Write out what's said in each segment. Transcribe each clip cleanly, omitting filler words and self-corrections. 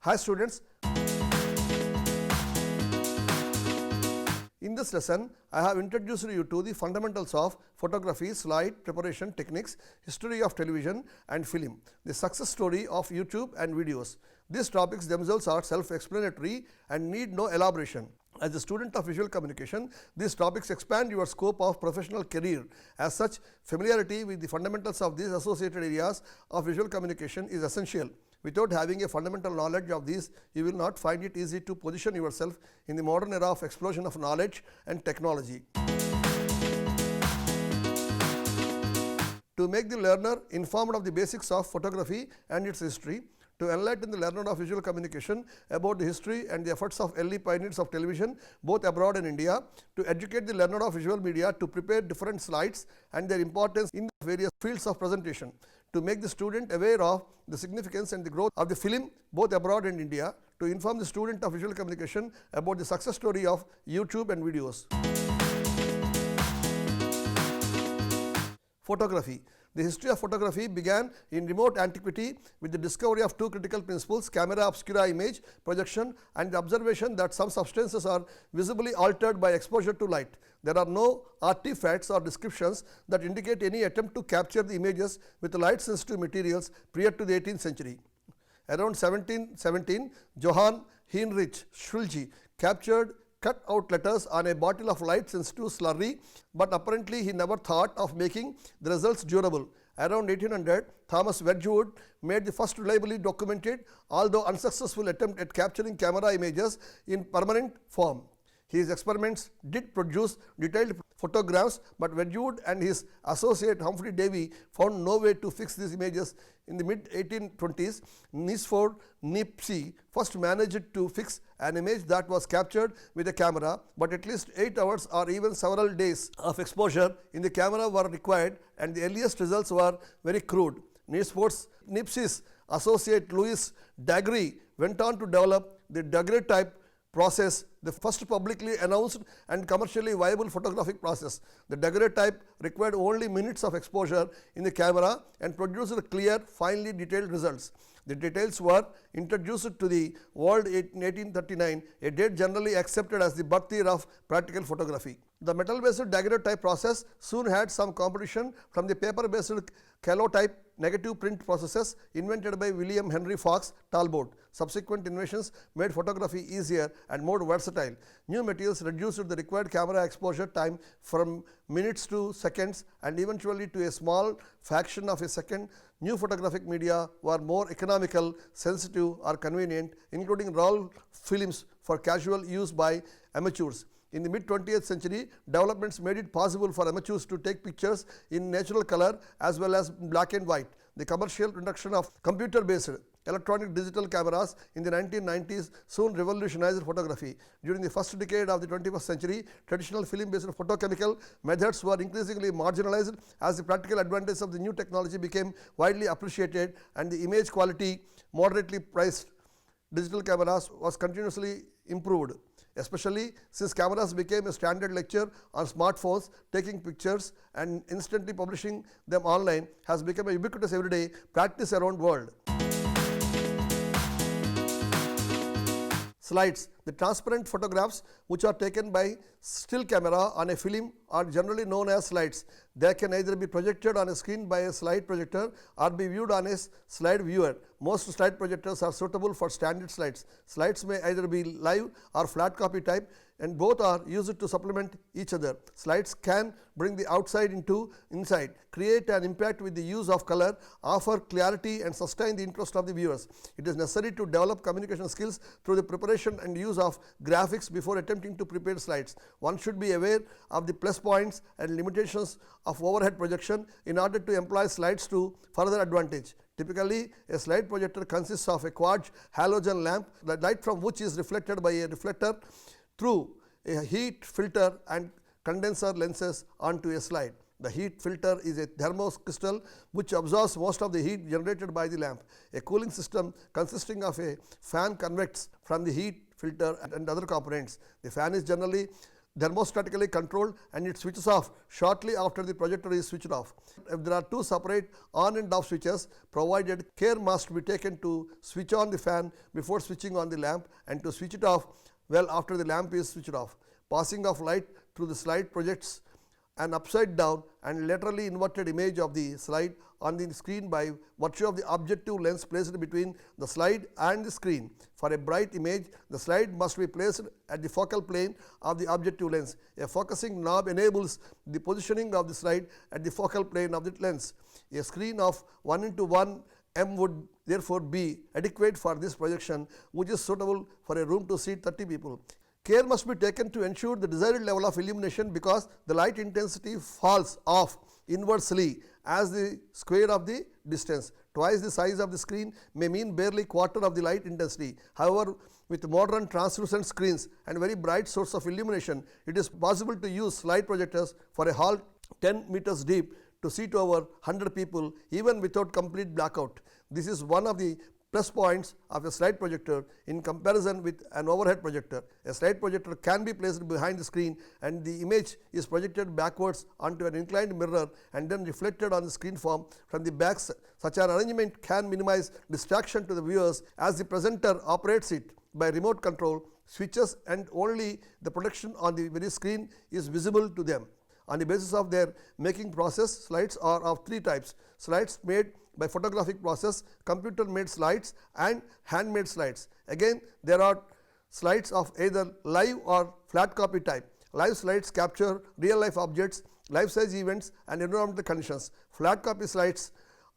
Hi students, in this lesson I have introduced you to the fundamentals of photography, slide preparation techniques, history of television and film, the success story of YouTube and videos. These topics themselves are self-explanatory and need no elaboration. As a student of visual communication, these topics expand your scope of professional career. As such, familiarity with the fundamentals of these associated areas of visual communication is essential. Without having a fundamental knowledge of these, you will not find it easy to position yourself in the modern era of explosion of knowledge and technology. To make the learner informed of the basics of photography and its history, to enlighten the learner of visual communication about the history and the efforts of early pioneers of television both abroad and India, to educate the learner of visual media to prepare different slides and their importance in the various fields of presentation, to make the student aware of the significance and the growth of the film both abroad and India, to inform the student of visual communication about the success story of YouTube and videos. Photography. The history of photography began in remote antiquity with the discovery of two critical principles, camera obscura image projection and the observation that some substances are visibly altered by exposure to light. There are no artifacts or descriptions that indicate any attempt to capture the images with light sensitive materials prior to the 18th century. Around 1717, Johann Heinrich Schulze captured cut out letters on a bottle of light sensitive slurry, but apparently he never thought of making the results durable. Around 1800, Thomas Wedgwood made the first reliably documented, although unsuccessful attempt at capturing camera images in permanent form. His experiments did produce detailed photographs, but Wedgwood and his associate Humphrey Davy found no way to fix these images. In the mid 1820s, Nielsford Nipsey first managed to fix an image that was captured with a camera, but at least 8 hours or even several days of exposure in the camera were required, and the earliest results were very crude. Nipsey's associate Louis Daguerre went on to develop the daguerreotype process, the first publicly announced and commercially viable photographic process. The daguerreotype required only minutes of exposure in the camera and produced clear, finely detailed results. The details were introduced to the world in 1839, a date generally accepted as the birth year of practical photography. The metal-based daguerreotype process soon had some competition from the paper-based calotype negative print processes invented by William Henry Fox Talbot. Subsequent inventions made photography easier and more versatile. New materials reduced the required camera exposure time from minutes to seconds and eventually to a small fraction of a second. New photographic media were more economical, sensitive or convenient, including roll films for casual use by amateurs. In the mid 20th century, developments made it possible for amateurs to take pictures in natural color as well as black and white. The commercial introduction of computer-based electronic digital cameras in the 1990s soon revolutionized photography. During the first decade of the 21st century, traditional film-based photochemical methods were increasingly marginalized as the practical advantages of the new technology became widely appreciated and the image quality, moderately priced digital cameras, was continuously improved. Especially since cameras became a standard lecture on smartphones, taking pictures and instantly publishing them online has become a ubiquitous everyday practice around the world. Slides. The transparent photographs which are taken by still camera on a film are generally known as slides. They can either be projected on a screen by a slide projector or be viewed on a slide viewer. Most slide projectors are suitable for standard slides. Slides may either be live or flat copy type, and both are used to supplement each other. Slides can bring the outside into inside, create an impact with the use of color, offer clarity and sustain the interest of the viewers. It is necessary to develop communication skills through the preparation and use of graphics before attempting to prepare slides. One should be aware of the plus points and limitations of overhead projection in order to employ slides to further advantage. Typically, a slide projector consists of a quartz halogen lamp, the light from which is reflected by a reflector through a heat filter and condenser lenses onto a slide. The heat filter is a thermocrystal which absorbs most of the heat generated by the lamp. A cooling system consisting of a fan convects from the heat filter and other components. The fan is generally thermostatically controlled and it switches off shortly after the projector is switched off. If there are two separate on and off switches provided, care must be taken to switch on the fan before switching on the lamp and to switch it off well after the lamp is switched off. Passing of light through the slide projects an upside down and laterally inverted image of the slide on the screen by virtue of the objective lens placed between the slide and the screen. For a bright image, the slide must be placed at the focal plane of the objective lens. A focusing knob enables the positioning of the slide at the focal plane of the lens. A screen of 1:1 m would therefore be adequate for this projection, which is suitable for a room to seat 30 people. Care must be taken to ensure the desired level of illumination because the light intensity falls off inversely as the square of the distance. Twice the size of the screen may mean barely quarter of the light intensity. However, with modern translucent screens and very bright source of illumination, it is possible to use slide projectors for a hall 10 meters deep to seat over 100 people even without complete blackout. This is one of the plus points of a slide projector in comparison with an overhead projector. A slide projector can be placed behind the screen and the image is projected backwards onto an inclined mirror and then reflected on the screen form from the back. Such an arrangement can minimize distraction to the viewers as the presenter operates it by remote control switches and only the projection on the very screen is visible to them. On the basis of their making process, slides are of three types: slides made by photographic process, computer made slides and handmade slides. Again, there are slides of either live or flat copy type. Live slides capture real life objects, life size events and environmental conditions. Flat copy slides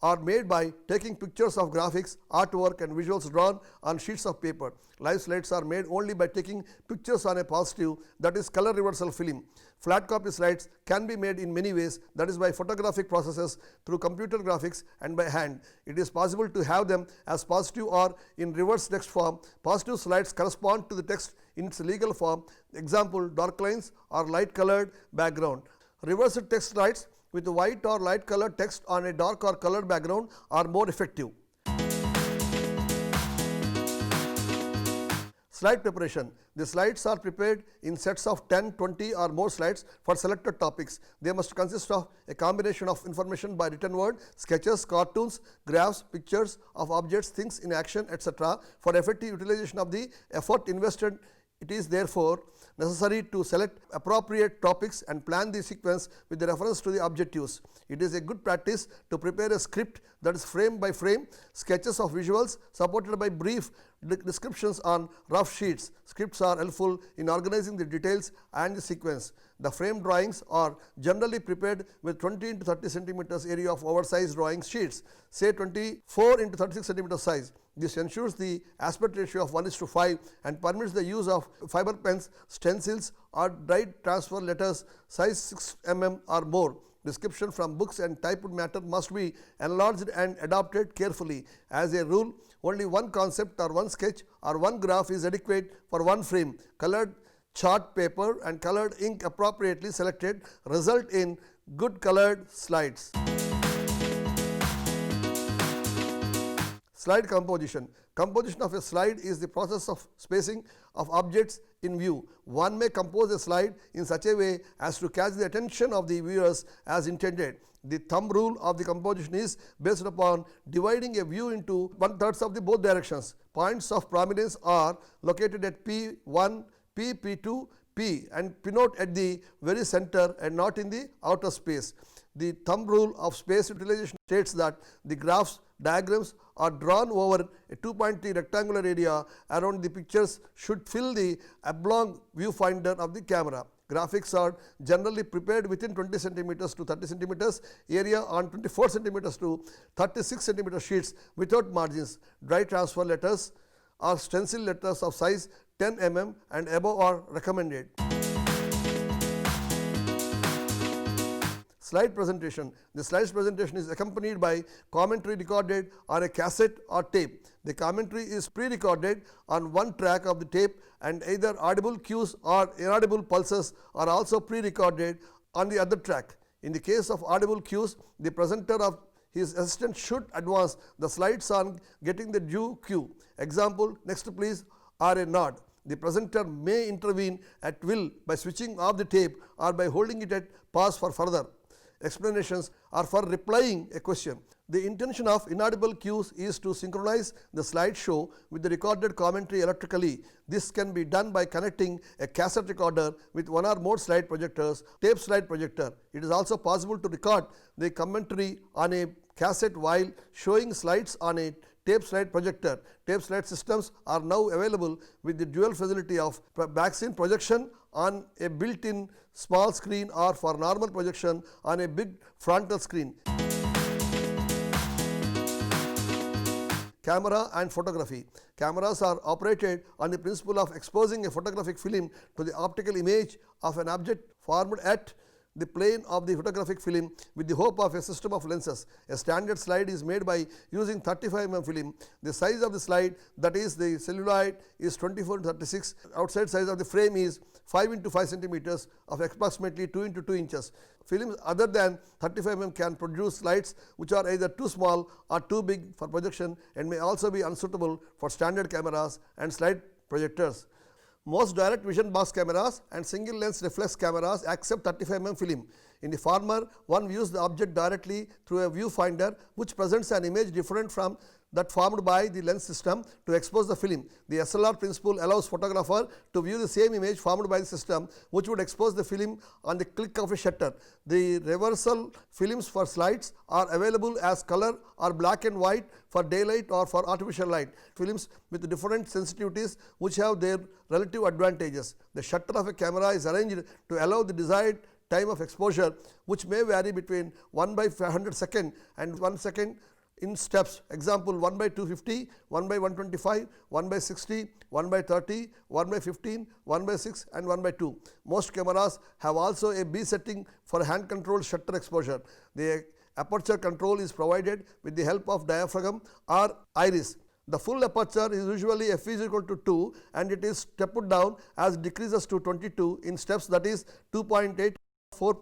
are made by taking pictures of graphics, artwork and visuals drawn on sheets of paper. Live slides are made only by taking pictures on a positive, that is color reversal film. Flat copy slides can be made in many ways, that is by photographic processes, through computer graphics and by hand. It is possible to have them as positive or in reverse text form. Positive slides correspond to the text in its legal form, example dark lines or light colored background. Reversed text slides with white or light colored text on a dark or colored background are more effective. Slide preparation. The slides are prepared in sets of 10, 20 or more slides for selected topics. They must consist of a combination of information by written word, sketches, cartoons, graphs, pictures of objects, things in action, etc. For effective utilization of the effort invested, it is therefore necessary to select appropriate topics and plan the sequence with the reference to the objectives. It is a good practice to prepare a script that is frame by frame, sketches of visuals supported by brief descriptions on rough sheets. Scripts are helpful in organizing the details and the sequence. The frame drawings are generally prepared with 20 into 30 centimeters area of oversized drawing sheets, say 24 into 36 centimeter size. This ensures the aspect ratio of 1:5 and permits the use of fiber pens, stencils or dried transfer letters size 6 mm or more. Description from books and typed matter must be enlarged and adapted carefully. As a rule, only one concept or one sketch or one graph is adequate for one frame. Colored chart paper and colored ink appropriately selected result in good colored slides. Slide composition. Composition of a slide is the process of spacing of objects in view. One may compose a slide in such a way as to catch the attention of the viewers as intended. The thumb rule of the composition is based upon dividing a view into 1/3 of the both directions. Points of prominence are located at P1, P, P2, P and pinnote at the very center and not in the outer space. The thumb rule of space utilization states that the graphs, diagrams are drawn over a 2.3 rectangular area around the pictures should fill the oblong viewfinder of the camera. Graphics are generally prepared within 20 centimeters to 30 centimeters area on 24 centimeters to 36 centimeter sheets without margins. Dry transfer letters or stencil letters of size 10 mm and above are recommended. Slide presentation. The slides presentation is accompanied by commentary recorded on a cassette or tape. The commentary is pre-recorded on one track of the tape and either audible cues or inaudible pulses are also pre-recorded on the other track. In the case of audible cues, the presenter of his assistant should advance the slides on getting the due cue. Example, next please, or a nod. The presenter may intervene at will by switching off the tape or by holding it at pause for further explanations or for replying a question. The intention of inaudible cues is to synchronize the slideshow with the recorded commentary electrically. This can be done by connecting a cassette recorder with one or more slide projectors, tape slide projector. It is also possible to record the commentary on a cassette while showing slides on a tape slide projector. Tape slide systems are now available with the dual facility of backscene projection on a built-in small screen or for normal projection on a big frontal screen. Camera and photography. Cameras are operated on the principle of exposing a photographic film to the optical image of an object formed at the plane of the photographic film with the hope of a system of lenses. A standard slide is made by using 35 mm film. The size of the slide, that is the celluloid, is 24 to 36. Outside size of the frame is 5 into 5 centimeters of approximately 2 into 2 inches. Films other than 35 mm can produce slides which are either too small or too big for projection and may also be unsuitable for standard cameras and slide projectors. Most direct vision box cameras and single lens reflex cameras accept 35 mm film. In the former, one views the object directly through a viewfinder which presents an image different from that formed by the lens system to expose the film. The SLR principle allows photographer to view the same image formed by the system which would expose the film on the click of a shutter. The reversal films for slides are available as color or black and white for daylight or for artificial light. Films with different sensitivities which have their relative advantages. The shutter of a camera is arranged to allow the desired time of exposure which may vary between 1 by 500 second and 1 second in steps. Example 1 by 250, 1 by 125, 1 by 60, 1 by 30, 1 by 15, 1 by 6 and 1 by 2. Most cameras have also a B setting for hand controlled shutter exposure. The aperture control is provided with the help of diaphragm or iris. The full aperture is usually f is equal to 2 and it is stepped down as it decreases to 22 in steps, that is 2.8, 4,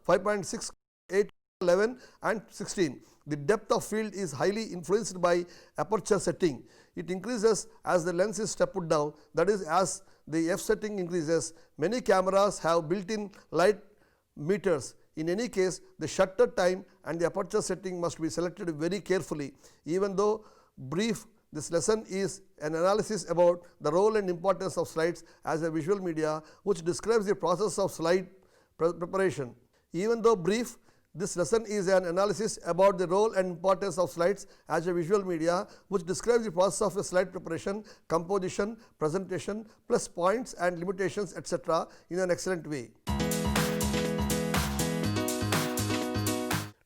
5.6, 8, 11 and 16. The depth of field is highly influenced by aperture setting. It increases as the lens is stepped down, that is as the f setting increases. Many cameras have built-in light meters. In any case, the shutter time and the aperture setting must be selected very carefully. Even though brief, this lesson is an analysis about the role and importance of slides as a visual media which describes the process of slide preparation. Even though brief, this lesson is an analysis about the role and importance of slides as a visual media which describes the process of a slide preparation, composition, presentation, plus points and limitations, etc. in an excellent way.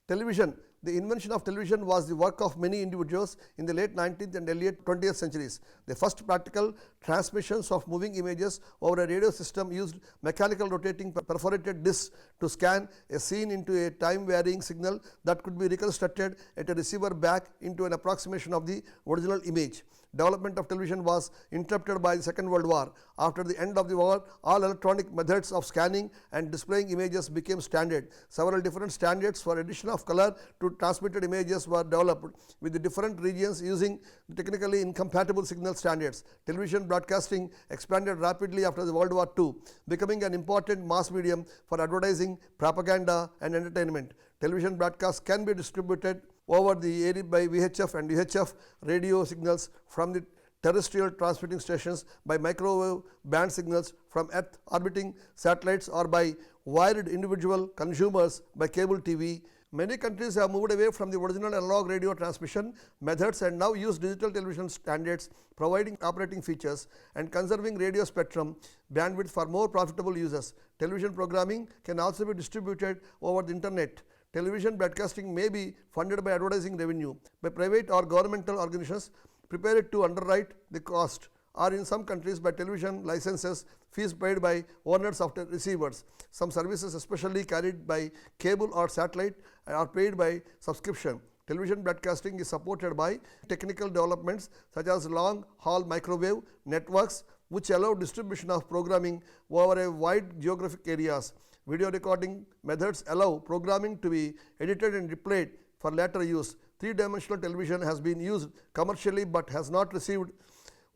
Television. The invention of television was the work of many individuals in the late 19th and early 20th centuries. The first practical transmissions of moving images over a radio system used mechanical rotating perforated discs to scan a scene into a time varying signal that could be reconstructed at a receiver back into an approximation of the original image. Development of television was interrupted by the Second World War. After the end of the war, all electronic methods of scanning and displaying images became standard. Several different standards for addition of color to transmitted images were developed, with the different regions using technically incompatible signal standards. Television broadcasting expanded rapidly after the World War II, becoming an important mass medium for advertising, propaganda and entertainment. Television broadcasts can be distributed over the air by VHF and UHF radio signals from the terrestrial transmitting stations, by microwave band signals from Earth orbiting satellites, or by wired individual consumers by cable TV. Many countries have moved away from the original analog radio transmission methods and now use digital television standards, providing operating features and conserving radio spectrum bandwidth for more profitable users. Television programming can also be distributed over the internet. Television broadcasting may be funded by advertising revenue by private or governmental organizations prepared to underwrite the cost, or in some countries by television licenses, fees paid by owners of the receivers. Some services, especially carried by cable or satellite, are paid by subscription. Television broadcasting is supported by technical developments such as long haul microwave networks which allow distribution of programming over a wide geographic areas. Video recording methods allow programming to be edited and replayed for later use. Three-dimensional television has been used commercially but has not received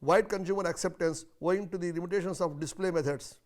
wide consumer acceptance owing to the limitations of display methods.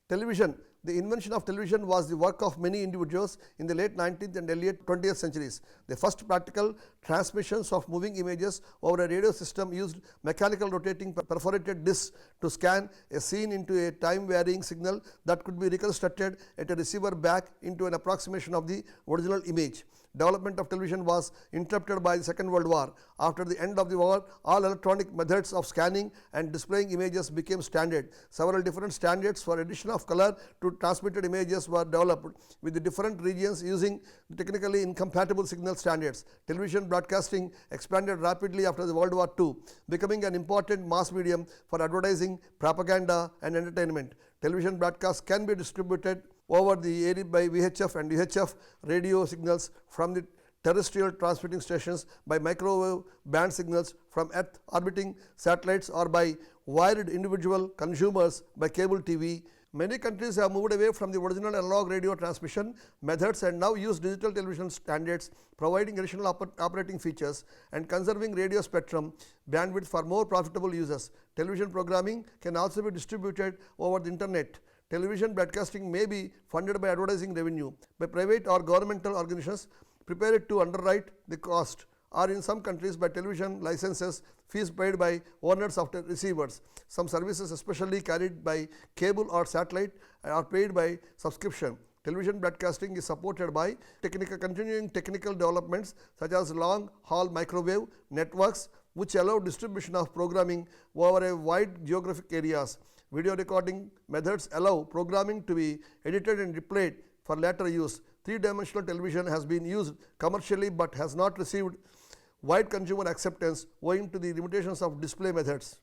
Television. The invention of television was the work of many individuals in the late 19th and early 20th centuries. The first practical transmissions of moving images over a radio system used mechanical rotating perforated discs to scan a scene into a time-varying signal that could be reconstructed at a receiver back into an approximation of the original image. Development of television was interrupted by the Second World War. After the end of the war, all electronic methods of scanning and displaying images became standard. Several different standards for addition of color to transmitted images were developed, with the different regions using technically incompatible signal standards. Television broadcasting expanded rapidly after the World War II, becoming an important mass medium for advertising, propaganda and entertainment. Television broadcasts can be distributed over the air by VHF and UHF radio signals from the terrestrial transmitting stations, by microwave band signals from Earth orbiting satellites, or by wired individual consumers by cable TV. Many countries have moved away from the original analog radio transmission methods and now use digital television standards, providing additional operating features and conserving radio spectrum bandwidth for more profitable users. Television programming can also be distributed over the internet. Television broadcasting may be funded by advertising revenue by private or governmental organizations prepared to underwrite the cost, or in some countries by television licenses, fees paid by owners of the receivers. Some services, especially carried by cable or satellite, are paid by subscription. Television broadcasting is supported by continuing technical developments such as long haul microwave networks, which allow distribution of programming over a wide geographic areas. Video recording methods allow programming to be edited and replayed for later use. Three-dimensional television has been used commercially but has not received wide consumer acceptance owing to the limitations of display methods.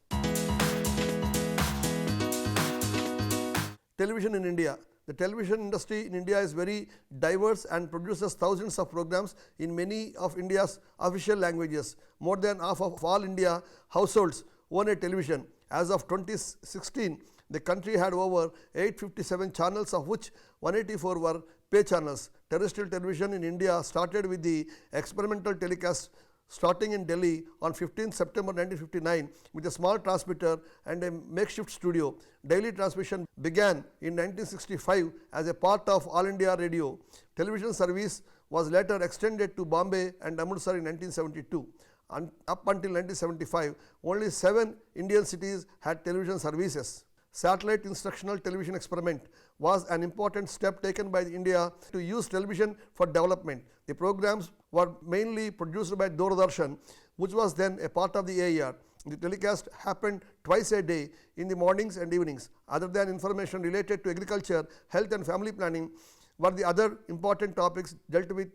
Television in India. The television industry in India is very diverse and produces thousands of programs in many of India's official languages. More than half of all India households own a television. As of 2016, the country had over 857 channels, of which 184 were pay channels. Terrestrial television in India started with the experimental telecast starting in Delhi on 15 September 1959 with a small transmitter and a makeshift studio. Daily transmission began in 1965 as a part of All India Radio. Television service was later extended to Bombay and Amritsar in 1972. And up until 1975, only 7 Indian cities had television services. Satellite instructional television experiment was an important step taken by India to use television for development. The programs were mainly produced by Doordarshan, which was then a part of the AER. The telecast happened twice a day in the mornings and evenings. Other than information related to agriculture, health and family planning were the other important topics dealt with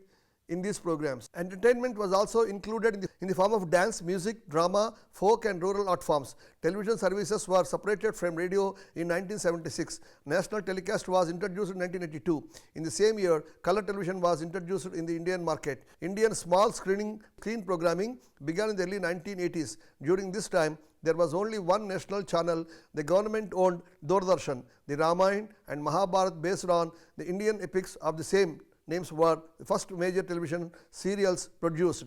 in these programs. Entertainment was also included in the form of dance, music, drama, folk and rural art forms. Television services were separated from radio in 1976. National telecast was introduced in 1982. In the same year, color television was introduced in the Indian market. Indian small screen programming began in the early 1980s. During this time, there was only one national channel. The government owned Doordarshan. The Ramayana and Mahabharata, based on the Indian epics of the same names, were the first major television serials produced.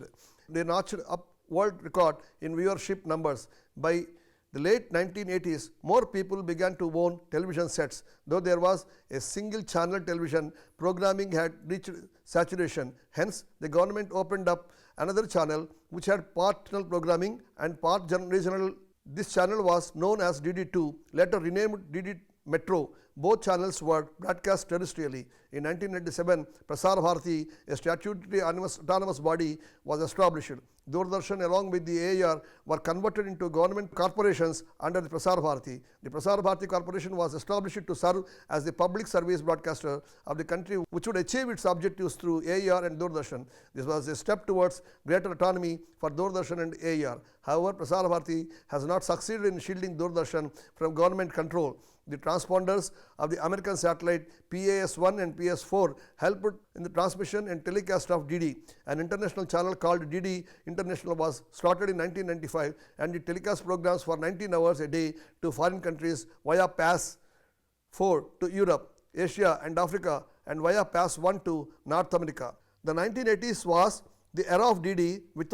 They notched up world record in viewership numbers. By the late 1980s, more people began to own television sets. Though there was a single channel television, programming had reached saturation. Hence, the government opened up another channel which had part national programming and part regional. This channel was known as DD2, later renamed DD Metro. Both channels were broadcast terrestrially. In 1997, Prasar Bharati, a statutory autonomous body, was established. Doordarshan along with the AER were converted into government corporations under the Prasar Bharati. The Prasar Bharati Corporation was established to serve as the public service broadcaster of the country, which would achieve its objectives through AER and Doordarshan. This was a step towards greater autonomy for Doordarshan and AER. However, Prasar Bharati has not succeeded in shielding Doordarshan from government control. The transponders of the American satellite PAS-1 and PAS-4 helped in the transmission and telecast of DD. An international channel called DD International was started in 1995 and it telecast programs for 19 hours a day to foreign countries via PAS-4 to Europe, Asia and Africa, and via PAS-1 to North America. The 1980s was The era of DD with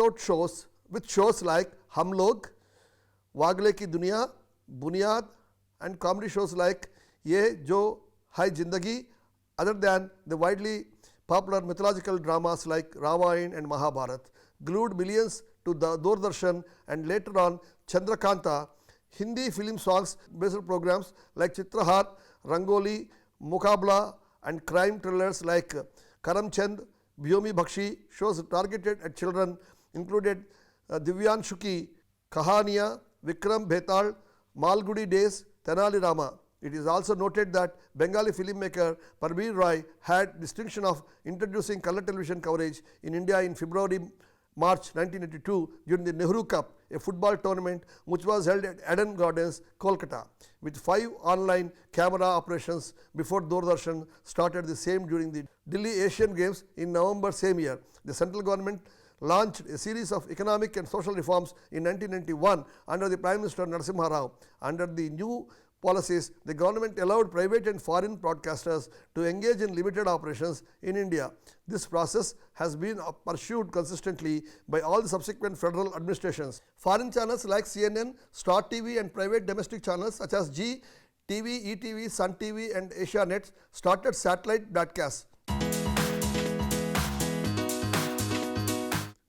shows like Hum Log, Wagle Ki Duniya, Bunyad, and comedy shows like Ye Jo Hai Jindagi, other than the widely popular mythological dramas like Ramayana and Mahabharat, glued millions to the Doordarshan and later on Chandrakanta. Hindi film songs based programs like Chitrahar, Rangoli, Mukabla, and crime thrillers like Karamchand, Bhyomi Bhakshi shows targeted at children included Divyanshuki, Kahaniya, Vikram Betal, Malgudi Days, Tenali Rama. It is also noted that Bengali filmmaker Parveer Roy had distinction of introducing color television coverage in India in February-March 1982 during the Nehru Cup, a football tournament which was held at Eden Gardens, Kolkata, with 5 online camera operations before Doordarshan started the same during the Delhi Asian Games in November same year. The central government launched a series of economic and social reforms in 1991 under the Prime Minister Narasimha Rao. Under the new policies, the government allowed private and foreign broadcasters to engage in limited operations in India. This process has been pursued consistently by all the subsequent federal administrations. Foreign channels like CNN, Star TV and private domestic channels such as G, TV, ETV, Sun TV and Asianet started satellite broadcasts.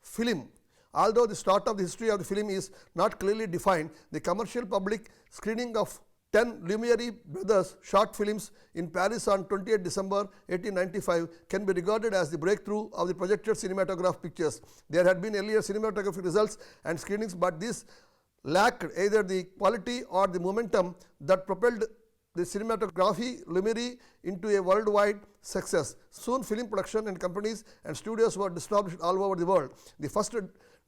Film. Although the start of the history of the film is not clearly defined, the commercial public screening of 10 Lumiere brothers short films in Paris on 28 December 1895 can be regarded as the breakthrough of the projected cinematograph pictures. There had been earlier cinematographic results and screenings, but these lacked either the quality or the momentum that propelled the cinematography Lumiere into a worldwide success. Soon film production and companies and studios were established all over the world. The first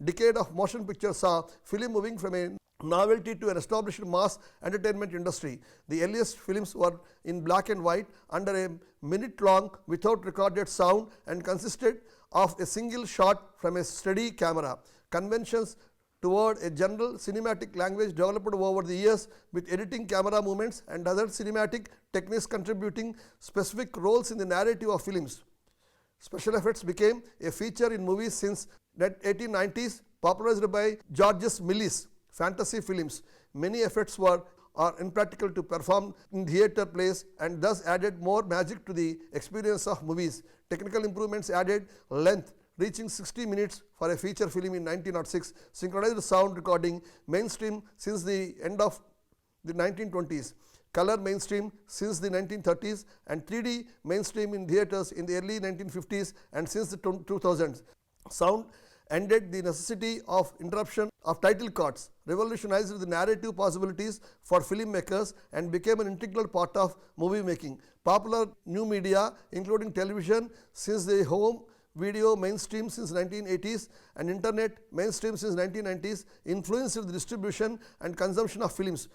decade of motion pictures saw film moving from a novelty to an established mass entertainment industry. The earliest films were in black and white under a minute long without recorded sound and consisted of a single shot from a steady camera. Conventions toward a general cinematic language developed over the years, with editing, camera movements and other cinematic techniques contributing specific roles in the narrative of films. Special effects became a feature in movies since the 1890s, popularized by Georges Méliès. Fantasy films. Many effects are impractical to perform in theatre plays and thus added more magic to the experience of movies. Technical improvements added length, reaching 60 minutes for a feature film in 1906, synchronized sound recording mainstream since the end of the 1920s, color mainstream since the 1930s, and 3D mainstream in theatres in the early 1950s and since the 2000s. Sound ended the necessity of interruption of title cards, revolutionized the narrative possibilities for filmmakers and became an integral part of movie making. Popular new media, including television since the home video mainstream since 1980s and internet mainstream since 1990s, influenced the distribution and consumption of films.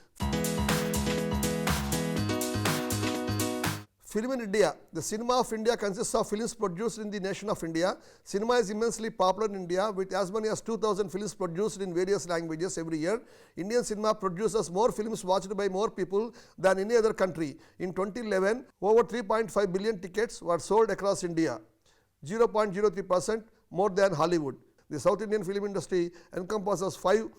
Film in India. The cinema of India consists of films produced in the nation of India. Cinema is immensely popular in India with as many as 2,000 films produced in various languages every year. Indian cinema produces more films watched by more people than any other country. In 2011, over 3.5 billion tickets were sold across India, 0.03% more than Hollywood. The South Indian film industry encompasses 5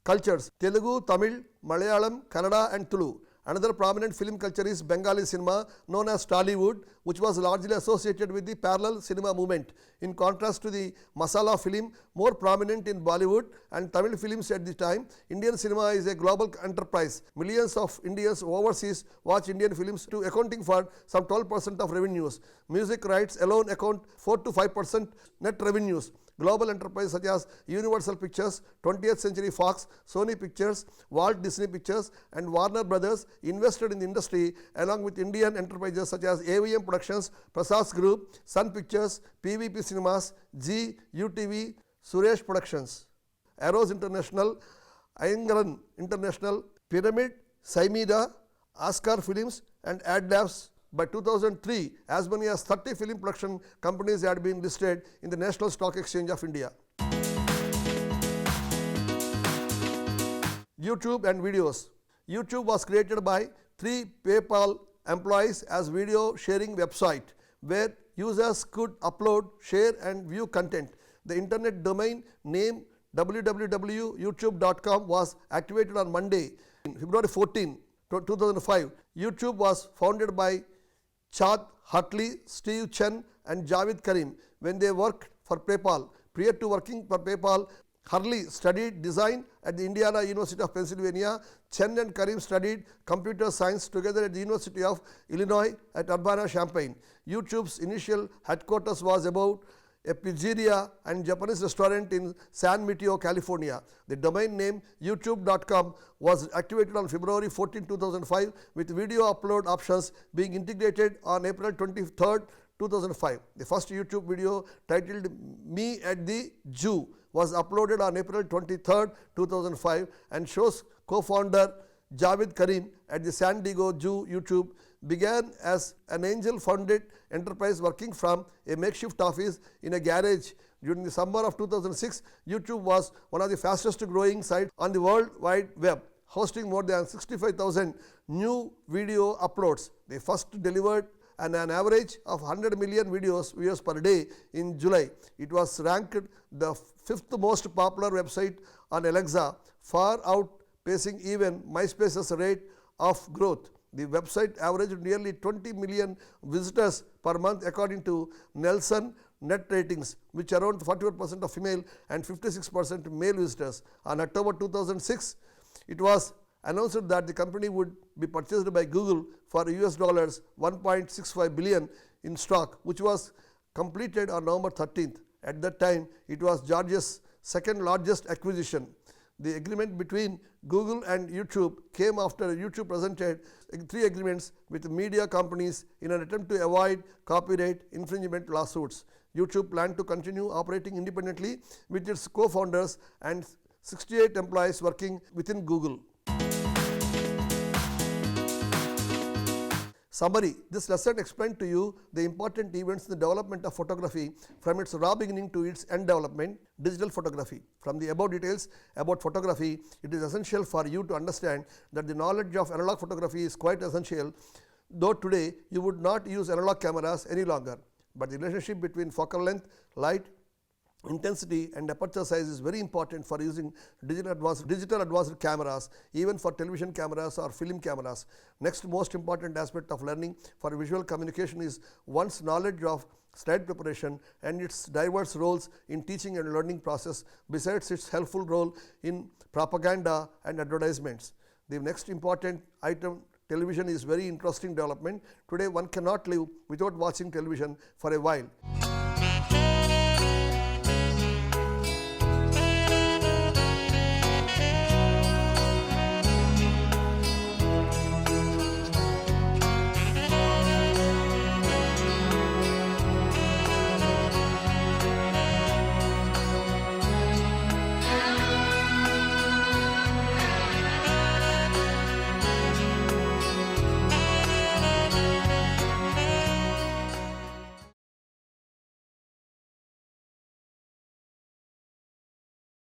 cultures: Telugu, Tamil, Malayalam, Kannada and Tulu. Another prominent film culture is Bengali cinema, known as Tollywood, which was largely associated with the parallel cinema movement. In contrast to the masala film, more prominent in Bollywood and Tamil films at the time, Indian cinema is a global enterprise. Millions of Indians overseas watch Indian films, to accounting for some 12% of revenues. Music rights alone account 4 to 5% net revenues. Global enterprises such as Universal Pictures, 20th Century Fox, Sony Pictures, Walt Disney Pictures and Warner Brothers invested in the industry, along with Indian enterprises such as AVM Productions, Prasad Group, Sun Pictures, PVP Cinemas, G, UTV, Suresh Productions, Arrows International, Ayangaran International, Pyramid, Saimida, Oscar Films and AdLabs. By 2003, as many as 30 film production companies had been listed in the National Stock Exchange of India. YouTube and videos. YouTube was created by 3 PayPal employees as video sharing website where users could upload, share and view content. The internet domain name www.youtube.com was activated on Monday, February 14, 2005. YouTube was founded by Chad Hartley, Steve Chen and Javed Karim when they worked for PayPal. Prior to working for PayPal, Hurley studied design at the Indiana University of Pennsylvania. Chen and Karim studied computer science together at the University of Illinois at Urbana-Champaign. YouTube's initial headquarters was about a pizzeria and Japanese restaurant in San Mateo, California. The domain name youtube.com was activated on February 14, 2005 with video upload options being integrated on April 23, 2005. The first YouTube video titled Me at the Zoo was uploaded on April 23, 2005 and shows co-founder Javed Karim at the San Diego Zoo. YouTube began as an angel-funded enterprise working from a makeshift office in a garage. During the summer of 2006, YouTube was one of the fastest growing sites on the World Wide Web, hosting more than 65,000 new video uploads. They first delivered an average of 100 million views per day in July. It was ranked the fifth most popular website on Alexa, far outpacing even MySpace's rate of growth. The website averaged nearly 20 million visitors per month according to Nielsen Net Ratings, which around 41% of female and 56% male visitors. On October 2006, it was announced that the company would be purchased by Google for US dollars 1.65 billion in stock, which was completed on November 13th. At that time, it was Georgia's second largest acquisition. The agreement between Google and YouTube came after YouTube presented 3 agreements with media companies in an attempt to avoid copyright infringement lawsuits. YouTube planned to continue operating independently with its co-founders and 68 employees working within Google. Summary: this lesson explained to you the important events in the development of photography from its raw beginning to its end development, digital photography. From the above details about photography, it is essential for you to understand that the knowledge of analog photography is quite essential, though today you would not use analog cameras any longer. But the relationship between focal length, light, intensity and aperture size is very important for using digital advanced cameras, even for television cameras or film cameras. Next most important aspect of learning for visual communication is one's knowledge of slide preparation and its diverse roles in teaching and learning process, besides its helpful role in propaganda and advertisements. The next important item, television, is very interesting development. Today one cannot live without watching television for a while.